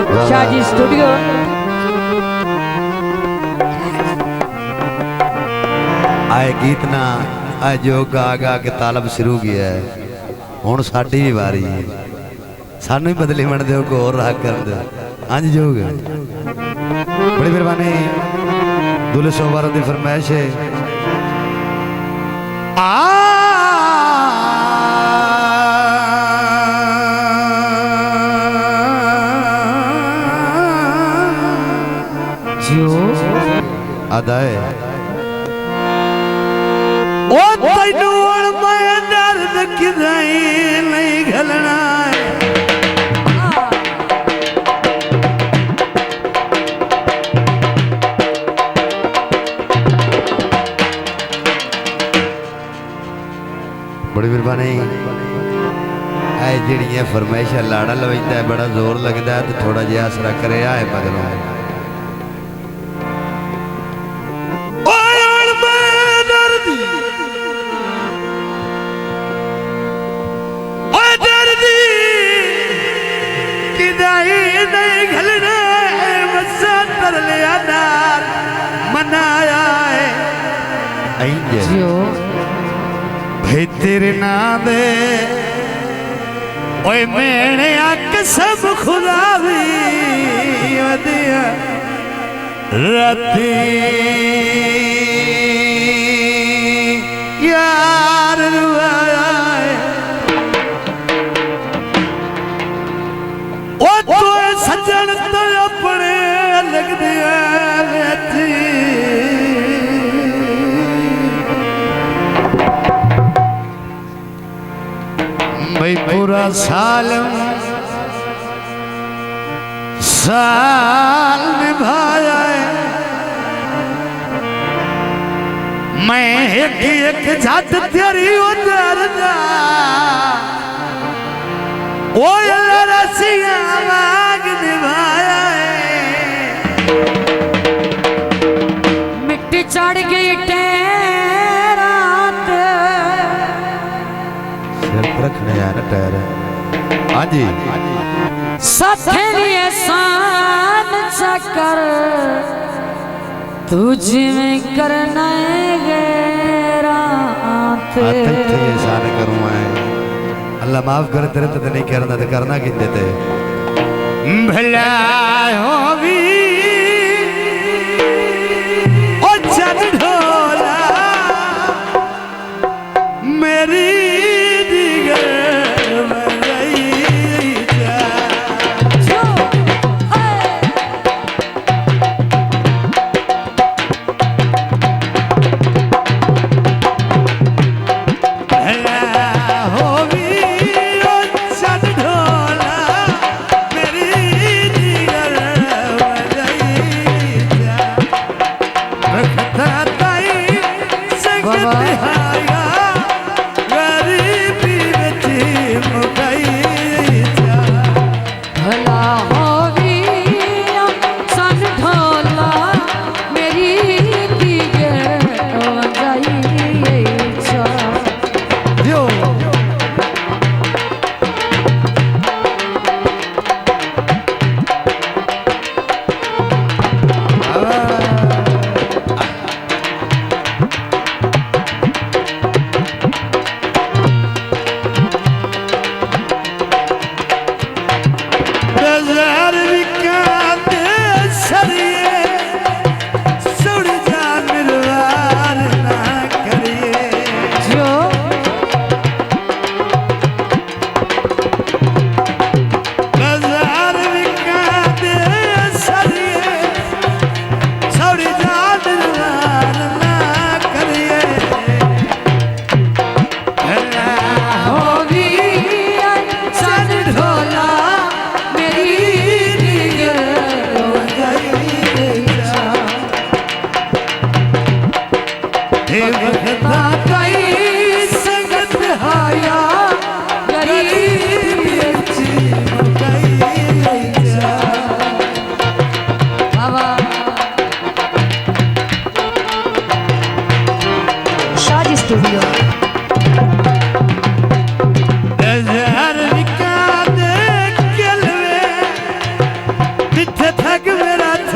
Shahaji studio. आए गीत ना आए जो गा गा के तालब शुरू किया है हुण साडी भी वारी है सानू ही बदली बन दो को और राग कर दो। हाँ जी जोग बड़ी मेहरबानी दूल्हे सोमवार की फरमाइश है। अदाए ओ तैनू मैं दर्द किदाई नहीं घलना बड़ी मेहरबानी ऐ जिहड़ियां फरमाइशां लाड़ा लवैंदा है बड़ा जोर लगता है तो थोड़ा जिहा असरा करे है मगरों भाई तेरे नाम ओए मैंने कसम खुदा भी वदिया राती यार रुआया ओ तो सज्जन तो अपने लग दिया रहती भाई पूरा साल निभाया है मैं एक एक जात तेरी उधर ओ रसिया मांग निभाया है मिट्टी चढ़ गई रखने यार पैर। हाँ जी सथेली एहसान चक्कर तुझे में करना गैरा एहसान करूँ मैं अल्लाह माफ कर तेरे तो नहीं करना तो करना कि देते भला हो भी ओ चल ढोला मेरी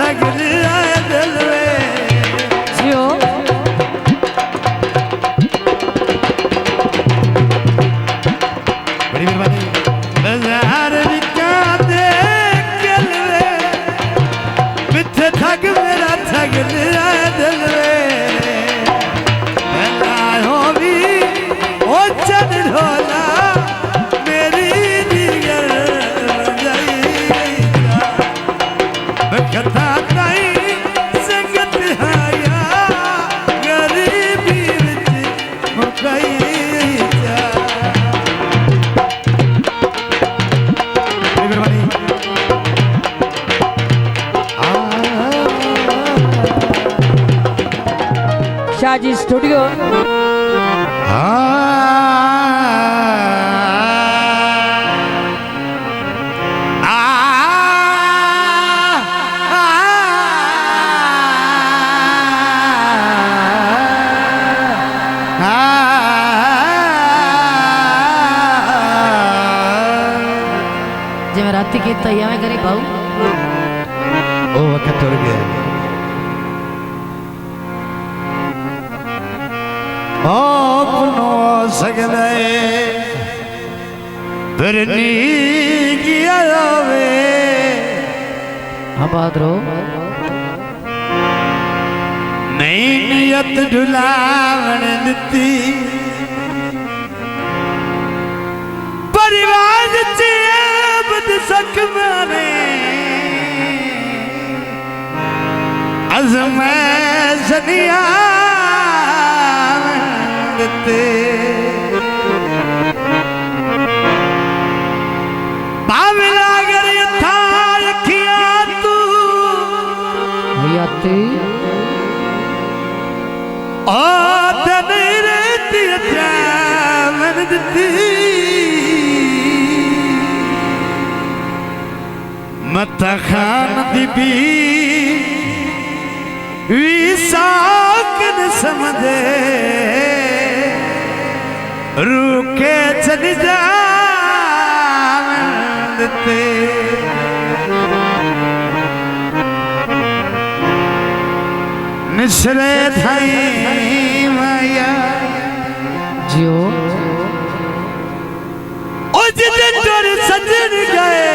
थगन आए दिल में जियो बड़ी मेहरबानी बाजार निका दे गलवे मिठे ठग मेरा ठगन आए दिल में लायो भी ओ चन ढोला मेरी दिगर जाई बखता नहीं संगत हाया गरीबी विच मुकई जा मेहरबानी शाहजी स्टूडियो जे मैं रात की तैयार में करे भाऊ ओ वक्त टुर गया अपनो सगले फिरनी किया जावे हाँ बात रो नई नियत ढुलावन दिती परिवार चेबद सक माने अज़मे सनिया बावला अगर यथा रखिया तू याते ओ तन रहती मन दिती मत खान दिबी विसाकन समझे रूके चल जाते मिसरे थाई माया जियो ओ जिदे तोर सजन गए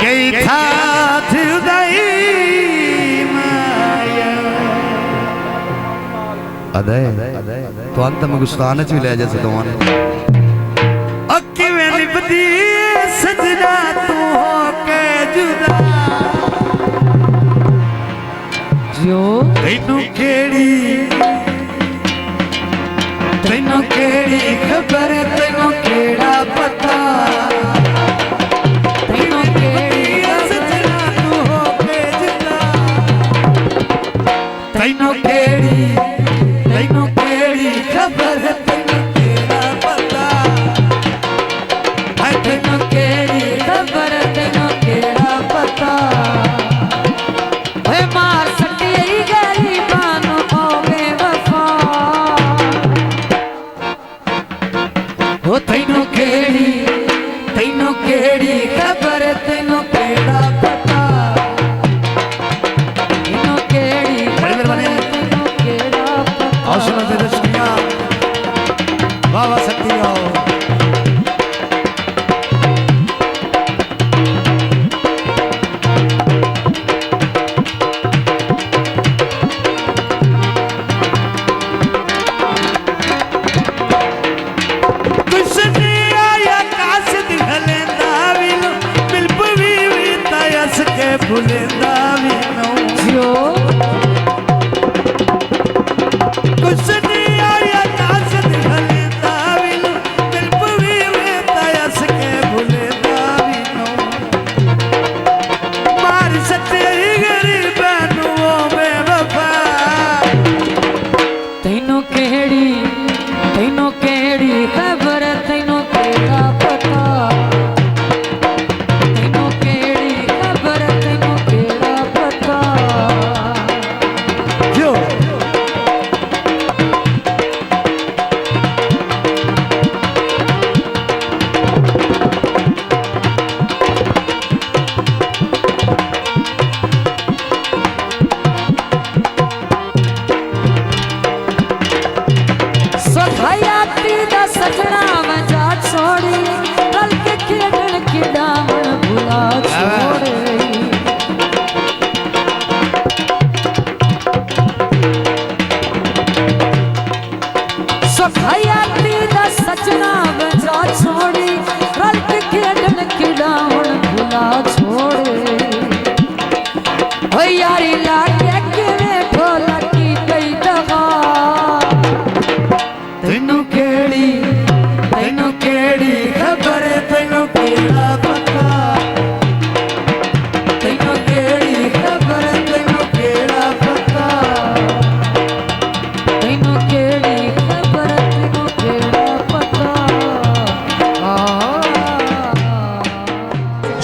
गई था उदाई अदय तो अंत में गुस्तान च भी ले जा सदों ने अक्की में निपदी सजना तू हो के जुदा जियो तैनू केड़ी खबर तैनू केड़ा पता तैनो केड़ी सजना तू हो के जुदा तैनू केड़ी खबर तैनू केड़ा पता तैनो केड़ी खबर तैनो केड़ा पता ओए मार सटी गरीबां नूं ओ बेवफा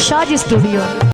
शाह जी स्टूडियो।